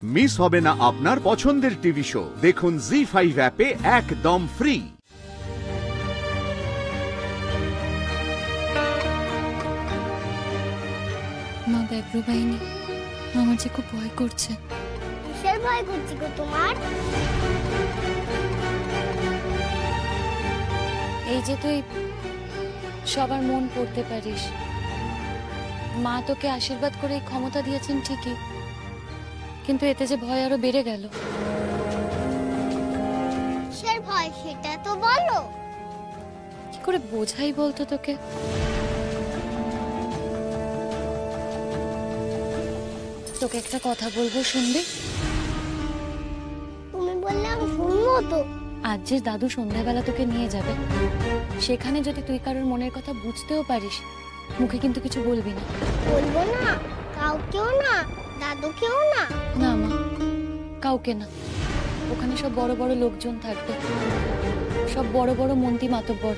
Miss হবে না আপনার পছন্দের টিভি শো। দেখুন জি5 অ্যাপে একদম ফ্রি। মা ব্যাঘ্র বাহিনী, আমার যে খুব ভয় করছে। কিসের ভয় করছে গো তোমার? এই যে তুই সবার মন পড়তে পারিস, মা তোকে আশীর্বাদ করে এই ক্ষমতা দিয়েছেন ঠিকই, কিন্তু এতে যে ভয় আরো বেড়ে গেল। কিসের ভয় সেটা তো বলো। কি করে বোঝাই বলতো তোকে? তোকে একটা কথা বলবো, শুনবি? তুমি বললে আমি শুনবো তো। আজ যে দাদু সন্ধ্যাবেলা তোকে নিয়ে যাবে, সেখানে যদি তুই কারোর মনের কথা বুঝতেও পারিস, মুখে কিন্তু কিছু বলবি না। বলবো না? কাউকেও না? দাদুকেও না? না মা, কাউকে না। ওখানে সব বড় বড় লোকজন থাকবে, সব বড় বড় মন্ত্রী মাতব্বর।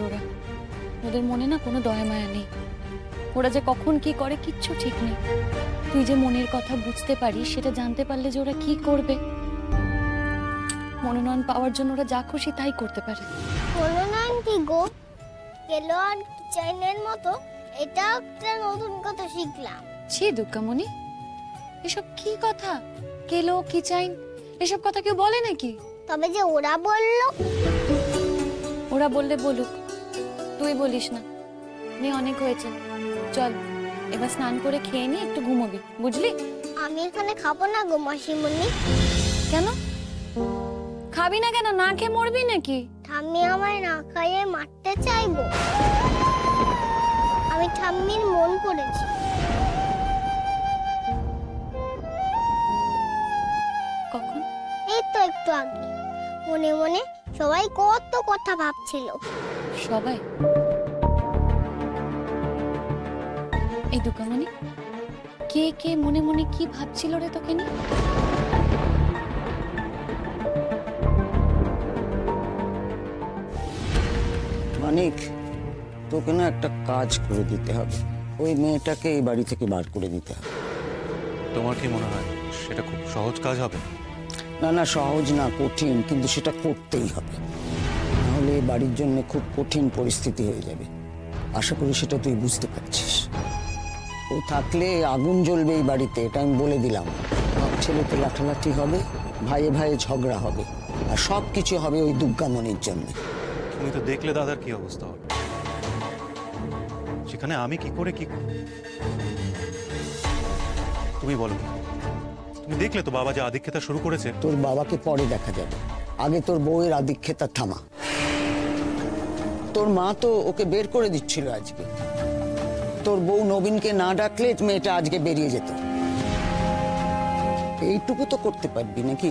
ওদের মনে না কোনো দয়া মায়া নেই। ওরা যে কখন কি করে কিচ্ছু ঠিক নেই। তুই যে মনের কথা বুঝতে পারিস, সেটা জানতে পারলে যে ওরা কি করবে। মনোনয়ন পাওয়ার জন্য ওরা যা খুশি তাই করতে পারে। মনোনয়ন কি গো? গেলো আর চাইনের মতো এটা একটা নতুন কথা শিখলাম। ছি দুর্গামণি, এসব কি কথা? কেলো কি চাইন এসব কথা কেউ বলে নাকি? তবে যে ওরা বললো। ওরা বললে বলুক, তুই বলিস না। মেয়ে অনেক হয়েছে, চল এবার স্নান করে খেয়ে নি, একটু ঘুমোবি, বুঝলি? আমি এখানে খাবো না গো মাসিমণি। কেন খাবি না? কেন না খেয়ে মরবি নাকি? ঠাম্মি আমায় না খাইয়ে মারতে চাইবো। আমি ঠাম্মির মন পড়েছি। কখন? এই তো একটু আগে। মনে মনে সবাই কত কথা ভাবছিল। সবাই? এই দুর্গামণি, কে কে মনে মনে কি ভাবছিল রে তোকে নিয়ে? মানিক, তোকে না একটা কাজ করে দিতে হবে। ওই মেয়েটাকে এই বাড়ি থেকে বার করে দিতে হবে। তোমার কি মনে হয় সেটা খুব সহজ কাজ হবে? না না, সহজ না, কঠিন, কিন্তু সেটা করতেই হবে। নাহলে এই বাড়ির জন্য খুব কঠিন পরিস্থিতি হয়ে যাবে। আশা করি সেটা তুই বুঝতে পারছিস। ও থাকলে আগুন জ্বলবে এই বাড়িতে, এটা আমি বলে দিলাম। সব ছেলেতে লাঠালাঠি হবে, ভাইয়ে ভাইয়ে ঝগড়া হবে, আর সব কিছু হবে ওই দুর্গামণির জন্য। তুমি তো দেখলে দাদার কি অবস্থা হবে। সেখানে আমি কি করে কি করব? তুমি বলো। তুমি দেখলে তো বাবা যে আধিক্যতা শুরু করেছে। তোর বাবাকে পরে দেখা যাবে, আগে তোর বউয়ের আধিক্যতা থামা। তোর মা তো ওকে বের করে দিচ্ছিল আজকে। তোর বউ নবীনকে না ডাকলে মেয়েটা আজকে বেরিয়ে যেত। এইটুকু তো করতে পারবি নাকি?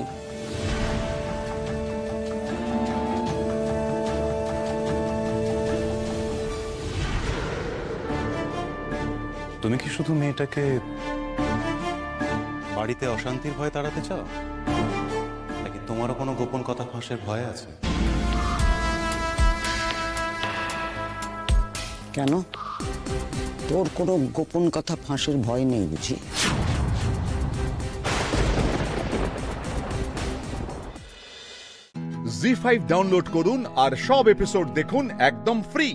তুমি কি শুধু মেয়েটাকে বাড়িতে অশান্তির ভয় তাড়াতে চাও, নাকি তোমারও কোনো গোপন কথা ফাঁসের ভয় আছে? কেন, তোর কোনো গোপন কথা ফাঁসের ভয় নেই বুঝি? জি5 ডাউনলোড করুন আর সব এপিসোড দেখুন একদম ফ্রি।